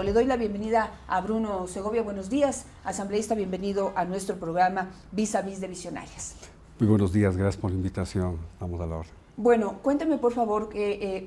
Le doy la bienvenida a Bruno Segovia. Buenos días, asambleísta, bienvenido a nuestro programa Vis a Vis de Visionarias. Muy buenos días, gracias por la invitación, estamos a la orden. Bueno, cuénteme por favor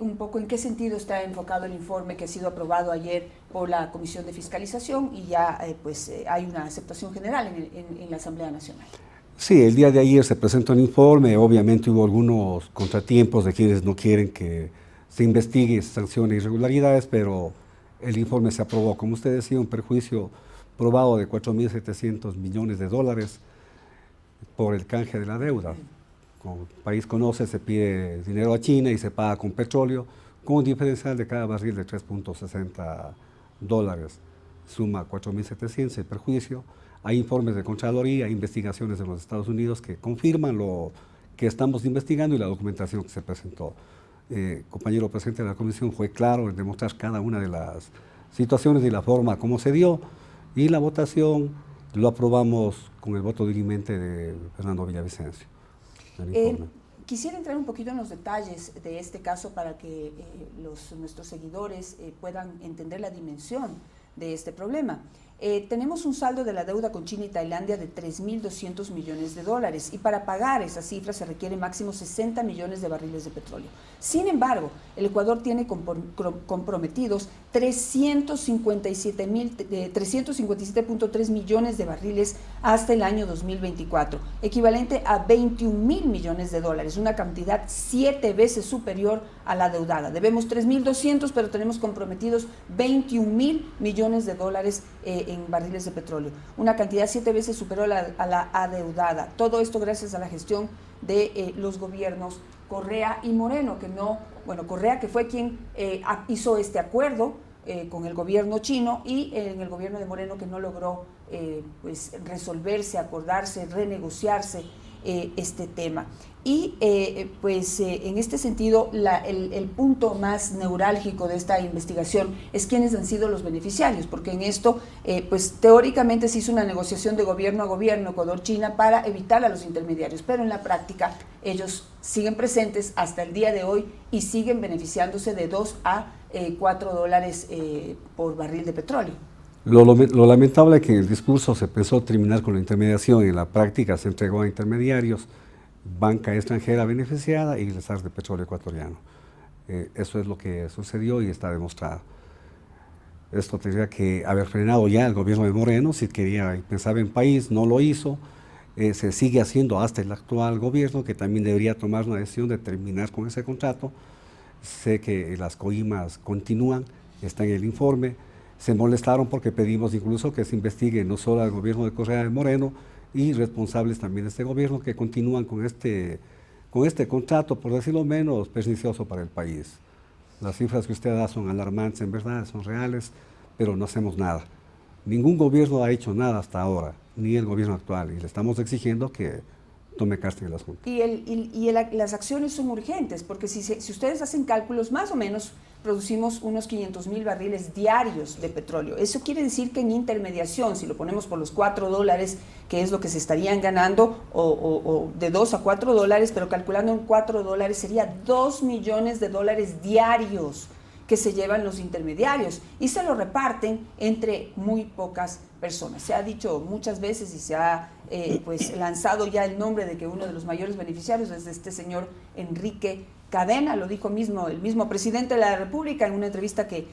un poco en qué sentido está enfocado el informe que ha sido aprobado ayer por la Comisión de Fiscalización y ya hay una aceptación general en la Asamblea Nacional. Sí, el día de ayer se presentó un informe, obviamente hubo algunos contratiempos de quienes no quieren que se investigue y se sancione irregularidades, pero el informe se aprobó, como usted decía, un perjuicio probado de 4.700 millones de dólares por el canje de la deuda. Como el país conoce, se pide dinero a China y se paga con petróleo, con un diferencial de cada barril de 3.60 dólares. Suma 4.700 el perjuicio. Hay informes de Contraloría, investigaciones de los Estados Unidos que confirman lo que estamos investigando y la documentación que se presentó. Compañero presidente de la comisión fue claro en demostrar cada una de las situaciones y la forma como se dio, y la votación lo aprobamos con el voto dirimente de Fernando Villavicencio. Quisiera entrar un poquito en los detalles de este caso para que nuestros seguidores puedan entender la dimensión de este problema. Tenemos un saldo de la deuda con China y Tailandia de 3.200 millones de dólares y para pagar esa cifra se requiere máximo 60 millones de barriles de petróleo. Sin embargo, el Ecuador tiene comprometidos 357.3 millones de barriles hasta el año 2024, equivalente a 21.000 millones de dólares, una cantidad 7 veces superior a la adeudada. Debemos 3.200, pero tenemos comprometidos 21.000 millones de dólares en barriles de petróleo, una cantidad 7 veces superior a la adeudada. Todo esto gracias a la gestión de los gobiernos Correa y Moreno, Correa que fue quien hizo este acuerdo con el gobierno chino, y en el gobierno de Moreno que no logró resolverse, acordarse, renegociarse este tema. Y en este sentido el punto más neurálgico de esta investigación es quiénes han sido los beneficiarios, porque en esto teóricamente se hizo una negociación de gobierno a gobierno, Ecuador-China, para evitar a los intermediarios, pero en la práctica ellos siguen presentes hasta el día de hoy y siguen beneficiándose de 2 a 4 dólares por barril de petróleo. Lo lamentable es que en el discurso se pensó terminar con la intermediación y en la práctica se entregó a intermediarios, banca extranjera beneficiada y el SAR de petróleo ecuatoriano. Eso es lo que sucedió y está demostrado. Esto tendría que haber frenado ya el gobierno de Moreno, si quería y pensaba en país, no lo hizo. Se sigue haciendo hasta el actual gobierno, que también debería tomar una decisión de terminar con ese contrato. Sé que las coimas continúan, está en el informe. Se molestaron porque pedimos incluso que se investigue no solo al gobierno de Correa de Moreno y responsables también de este gobierno que continúan con este contrato, por decirlo menos, pernicioso para el país. Las cifras que usted da son alarmantes, en verdad, son reales, pero no hacemos nada. Ningún gobierno ha hecho nada hasta ahora, ni el gobierno actual, y le estamos exigiendo que tome carta en el asunto. Las acciones son urgentes, porque si ustedes hacen cálculos, más o menos producimos unos 500.000 barriles diarios de petróleo. Eso quiere decir que en intermediación, si lo ponemos por los 4 dólares, que es lo que se estarían ganando, o de 2 a 4 dólares, pero calculando en 4 dólares, sería 2 millones de dólares diarios que se llevan los intermediarios y se lo reparten entre muy pocas personas. Se ha dicho muchas veces y se ha lanzado ya el nombre de que uno de los mayores beneficiarios es este señor Enrique Cadena. Lo dijo el mismo presidente de la República en una entrevista que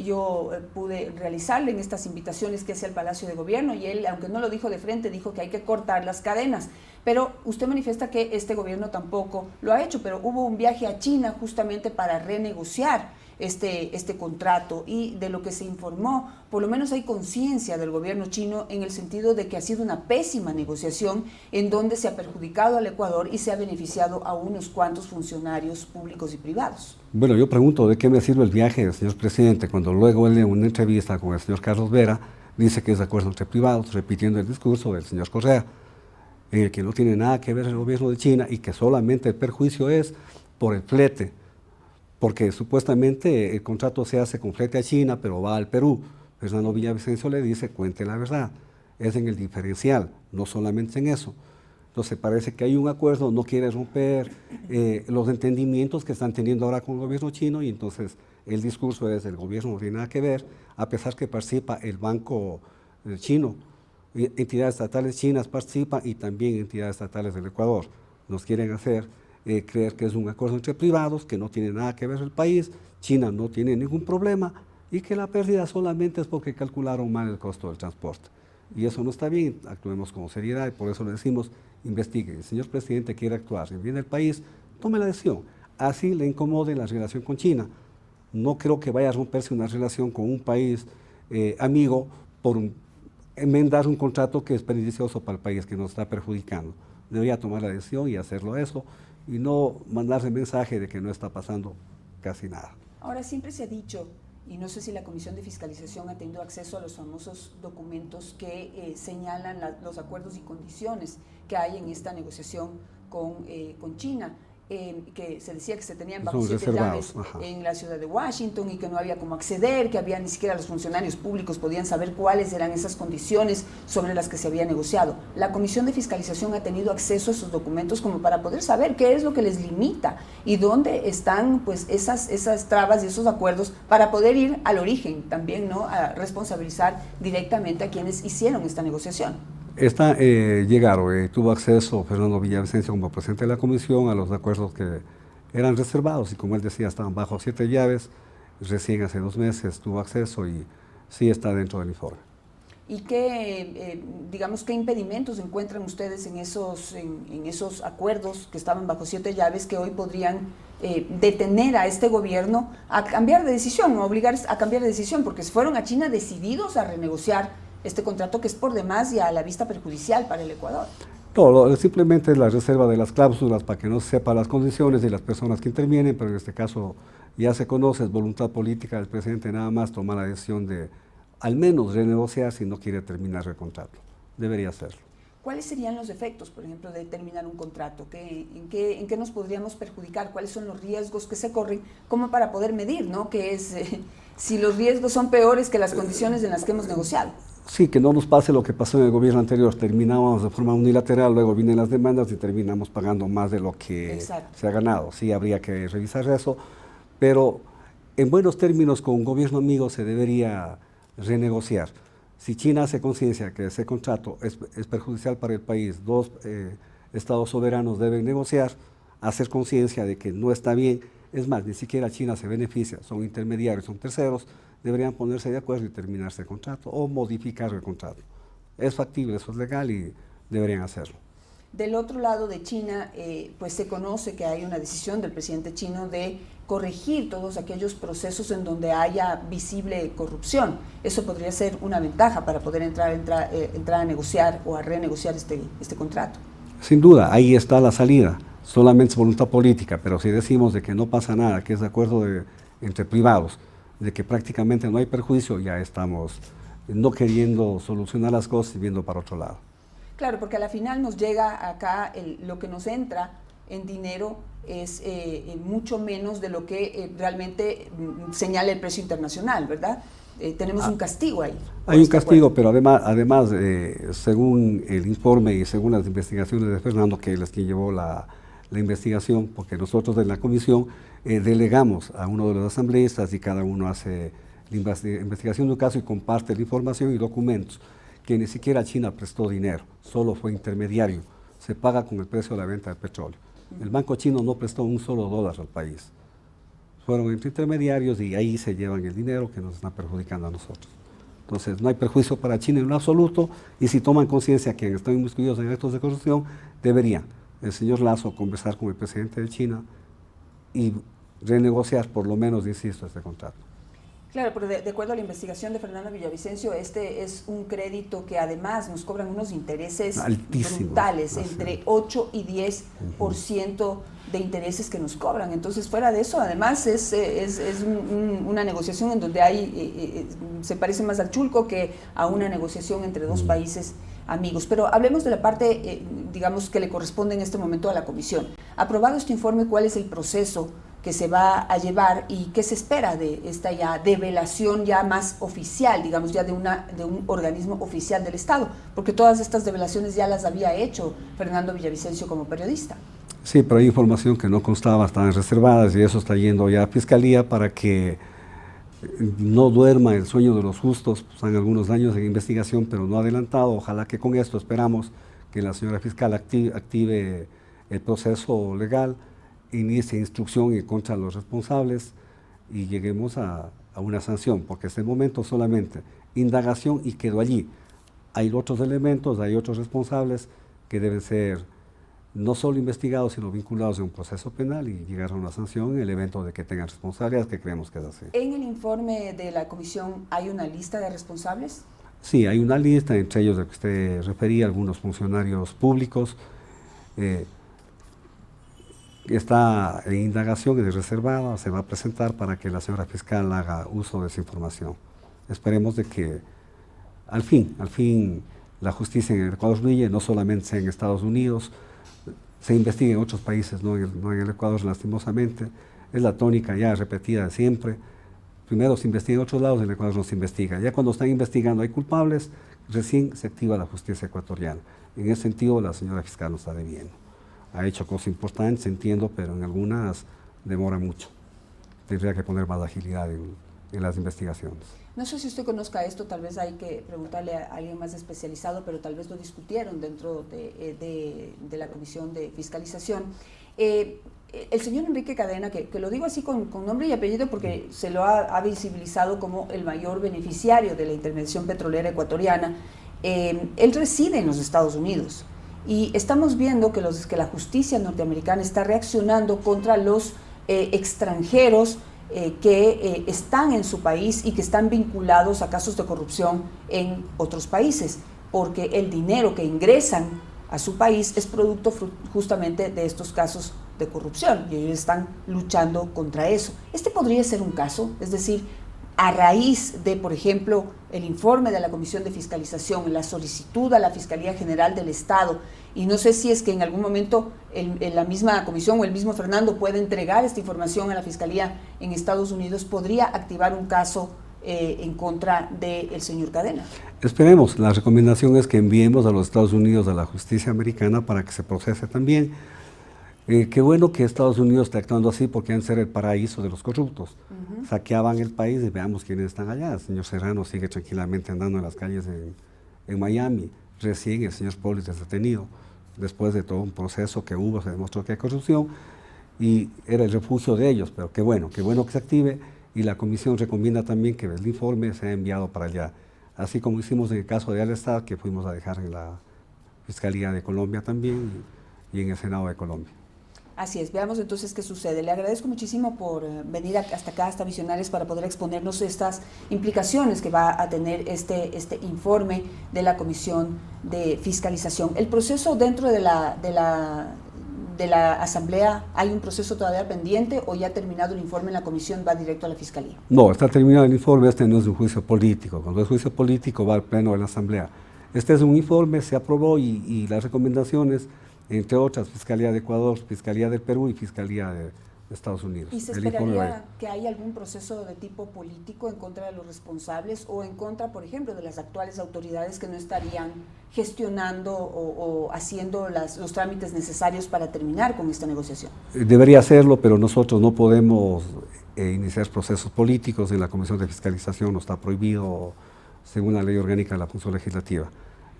yo pude realizarle en estas invitaciones que hace al Palacio de Gobierno, y él, aunque no lo dijo de frente, dijo que hay que cortar las cadenas. Pero usted manifiesta que este gobierno tampoco lo ha hecho, pero hubo un viaje a China justamente para renegociar este contrato, y de lo que se informó, por lo menos hay conciencia del gobierno chino en el sentido de que ha sido una pésima negociación en donde se ha perjudicado al Ecuador y se ha beneficiado a unos cuantos funcionarios públicos y privados. Bueno, yo pregunto, ¿de qué me sirve el viaje del señor presidente cuando luego él en una entrevista con el señor Carlos Vera dice que es de acuerdo entre privados, repitiendo el discurso del señor Correa, en el que no tiene nada que ver el gobierno de China y que solamente el perjuicio es por el flete? Porque supuestamente el contrato se hace con flete a China, pero va al Perú. Fernando Villavicencio le dice, cuente la verdad, es en el diferencial, no solamente en eso. Entonces parece que hay un acuerdo, no quiere romper los entendimientos que están teniendo ahora con el gobierno chino, y entonces el discurso es: el gobierno no tiene nada que ver, a pesar que participa el banco chino, entidades estatales chinas participan y también entidades estatales del Ecuador. Nos quieren hacer creer que es un acuerdo entre privados, que no tiene nada que ver el país, China no tiene ningún problema y que la pérdida solamente es porque calcularon mal el costo del transporte. Y eso no está bien, actuemos con seriedad, y por eso le decimos: investigue. El señor presidente quiere actuar en bien del país, tome la decisión. Así le incomode la relación con China. No creo que vaya a romperse una relación con un país amigo por enmendar un contrato que es beneficioso para el país, que nos está perjudicando. Debería tomar la decisión y hacerlo eso, y no mandarse mensaje de que no está pasando casi nada. Ahora, siempre se ha dicho, y no sé si la Comisión de Fiscalización ha tenido acceso a los famosos documentos que señalan los acuerdos y condiciones que hay en esta negociación con China, que se decía que se tenían bajo 7 llaves en la ciudad de Washington y que no había cómo acceder, que había ni siquiera los funcionarios públicos podían saber cuáles eran esas condiciones sobre las que se había negociado. La Comisión de Fiscalización ha tenido acceso a esos documentos como para poder saber qué es lo que les limita y dónde están pues esas trabas y esos acuerdos, para poder ir al origen también, ¿no?, a responsabilizar directamente a quienes hicieron esta negociación. Tuvo acceso Fernando Villavicencio como presidente de la comisión a los acuerdos que eran reservados, y como él decía, estaban bajo 7 llaves. Recién hace 2 meses tuvo acceso y sí está dentro del informe. ¿Y qué impedimentos encuentran ustedes en esos acuerdos que estaban bajo 7 llaves que hoy podrían detener a este gobierno a cambiar de decisión, o obligar a cambiar de decisión? Porque se fueron a China decididos a renegociar este contrato, que es por demás y a la vista perjudicial para el Ecuador. No, simplemente es la reserva de las cláusulas para que no se sepa las condiciones de las personas que intervienen, pero en este caso ya se conoce, es voluntad política del presidente nada más tomar la decisión de al menos renegociar si no quiere terminar el contrato. Debería hacerlo. ¿Cuáles serían los efectos, por ejemplo, de terminar un contrato? ¿En qué nos podríamos perjudicar? ¿Cuáles son los riesgos que se corren? Como para poder medir, ¿no?, que es si los riesgos son peores que las condiciones en las que hemos negociado. Sí, que no nos pase lo que pasó en el gobierno anterior. Terminábamos de forma unilateral, luego vienen las demandas y terminamos pagando más de lo que se ha ganado. Sí, habría que revisar eso, pero en buenos términos, con un gobierno amigo se debería renegociar. Si China hace conciencia que ese contrato es perjudicial para el país, 2 estados soberanos deben negociar, hacer conciencia de que no está bien. Es más, ni siquiera China se beneficia, son intermediarios, son terceros. Deberían ponerse de acuerdo y terminarse el contrato o modificar el contrato. Es factible, eso es legal y deberían hacerlo. Del otro lado de China, pues se conoce que hay una decisión del presidente chino de corregir todos aquellos procesos en donde haya visible corrupción. Eso podría ser una ventaja para poder entrar a negociar o a renegociar este contrato. Sin duda, ahí está la salida. Solamente es voluntad política, pero si decimos de que no pasa nada, que es de acuerdo entre privados, de que prácticamente no hay perjuicio, ya estamos no queriendo solucionar las cosas y viendo para otro lado. Claro, porque a la final nos llega acá, lo que nos entra en dinero es mucho menos de lo que realmente señala el precio internacional, ¿verdad? Tenemos un castigo ahí. Hay un castigo, pero además según el informe y según las investigaciones de Fernando, que es quien llevó la investigación, porque nosotros de la comisión delegamos a uno de los asambleístas y cada uno hace la investigación de un caso y comparte la información y documentos, que ni siquiera China prestó dinero, solo fue intermediario, se paga con el precio de la venta del petróleo. El banco chino no prestó un solo dólar al país, fueron entre intermediarios y ahí se llevan el dinero que nos está perjudicando a nosotros. Entonces no hay perjuicio para China en lo absoluto, y si toman conciencia que están inmiscuidos en actos de corrupción, deberían el señor Lasso conversar con el presidente de China y renegociar, por lo menos, insisto, este contrato. Claro, pero de acuerdo a la investigación de Fernando Villavicencio, este es un crédito que además nos cobran unos intereses altísimos, brutales, entre 8 y 10% de intereses que nos cobran. Entonces, fuera de eso, además es una negociación en donde se parece más al chulco que a una negociación entre 2 países amigos. Pero hablemos de la parte, digamos, que le corresponde en este momento a la comisión. Aprobado este informe, ¿cuál es el proceso que se va a llevar y qué se espera de esta ya develación ya más oficial, digamos ya de un organismo oficial del Estado, porque todas estas develaciones ya las había hecho Fernando Villavicencio como periodista. Sí, pero hay información que no constaba, estaban reservadas y eso está yendo ya a Fiscalía para que no duerma el sueño de los justos. Pues, han algunos años en investigación, pero no adelantado. Ojalá que con esto esperamos que la señora fiscal active el proceso legal, inicie instrucción en contra de los responsables y lleguemos a una sanción, porque hasta el momento solamente indagación y quedó allí. Hay otros elementos, hay otros responsables que deben ser no solo investigados, sino vinculados en un proceso penal y llegar a una sanción en el evento de que tengan responsabilidades, que creemos que es así. ¿En el informe de la comisión hay una lista de responsables? Sí, hay una lista, entre ellos de que usted refería, algunos funcionarios públicos. Está en indagación, es reservada, se va a presentar para que la señora fiscal haga uso de esa información. Esperemos de que al fin, la justicia en el Ecuador brille, no solamente sea en Estados Unidos, se investigue en otros países, no en el Ecuador lastimosamente. Es la tónica ya repetida de siempre. Primero se investiga en otros lados, en el Ecuador no se investiga. Ya cuando están investigando hay culpables, recién se activa la justicia ecuatoriana. En ese sentido la señora fiscal nos está debiendo. Ha hecho cosas importantes, entiendo, pero en algunas demora mucho. Tendría que poner más agilidad en las investigaciones. No sé si usted conozca esto, tal vez hay que preguntarle a alguien más especializado, pero tal vez lo discutieron dentro de la Comisión de Fiscalización. El señor Enrique Cadena, que lo digo así con nombre y apellido porque se lo ha visibilizado como el mayor beneficiario de la intervención petrolera ecuatoriana, él reside en los Estados Unidos y estamos viendo que la justicia norteamericana está reaccionando contra los extranjeros que están en su país y que están vinculados a casos de corrupción en otros países, porque el dinero que ingresan a su país es producto justamente de estos casos de corrupción y ellos están luchando contra eso. Este podría ser un caso, es decir, a raíz de, por ejemplo, el informe de la Comisión de Fiscalización, la solicitud a la Fiscalía General del Estado, y no sé si es que en algún momento la misma comisión o el mismo Fernando puede entregar esta información a la Fiscalía en Estados Unidos, podría activar un caso en contra del señor Cadena. Esperemos, la recomendación es que enviemos a los Estados Unidos a la justicia americana para que se procese también. Qué bueno que Estados Unidos esté actuando así porque han de ser el paraíso de los corruptos. Saqueaban el país y veamos quiénes están allá. El señor Serrano sigue tranquilamente andando en las calles en Miami. Recién el señor Polis es detenido. Después de todo un proceso que hubo, se demostró que hay corrupción y era el refugio de ellos. Pero qué bueno que se active y la comisión recomienda también que el informe sea enviado para allá. Así como hicimos en el caso de Al-Estad, que fuimos a dejar en la Fiscalía de Colombia también y en el Senado de Colombia. Así es, veamos entonces qué sucede. Le agradezco muchísimo por venir hasta acá, hasta Visionarios, para poder exponernos estas implicaciones que va a tener este informe de la Comisión de Fiscalización. El proceso dentro de la Asamblea, ¿hay un proceso todavía pendiente o ya terminado el informe en la Comisión va directo a la Fiscalía? No, está terminado el informe, este no es un juicio político. Cuando es juicio político va al Pleno de la Asamblea. Este es un informe, se aprobó y las recomendaciones, entre otras, Fiscalía de Ecuador, Fiscalía del Perú y Fiscalía de Estados Unidos. ¿Y se esperaría que haya algún proceso de tipo político en contra de los responsables o en contra, por ejemplo, de las actuales autoridades que no estarían gestionando o haciendo los trámites necesarios para terminar con esta negociación? Debería hacerlo, pero nosotros no podemos iniciar procesos políticos. En la Comisión de Fiscalización no está prohibido según la Ley Orgánica de la Función Legislativa.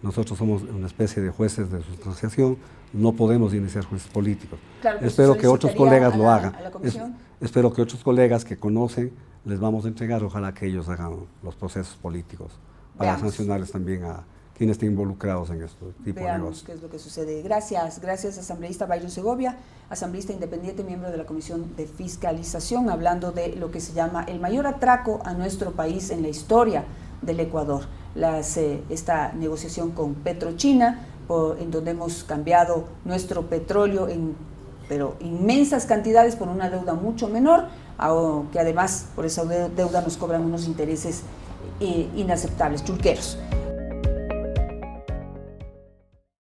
Nosotros somos una especie de jueces de sustanciación, no podemos iniciar juicios políticos. Claro, espero que otros colegas lo hagan. ¿A la comisión? Espero que otros colegas que conocen les vamos a entregar, ojalá que ellos hagan los procesos políticos para sancionarles también a quienes estén involucrados en este tipo de negocios. Veamos qué es lo que sucede. Gracias, asambleísta Byron Segovia, asambleísta independiente, miembro de la Comisión de Fiscalización, hablando de lo que se llama el mayor atraco a nuestro país en la historia del Ecuador. Esta negociación con Petrochina, en donde hemos cambiado nuestro petróleo pero inmensas cantidades por una deuda mucho menor, que además por esa deuda nos cobran unos intereses inaceptables, chulqueros.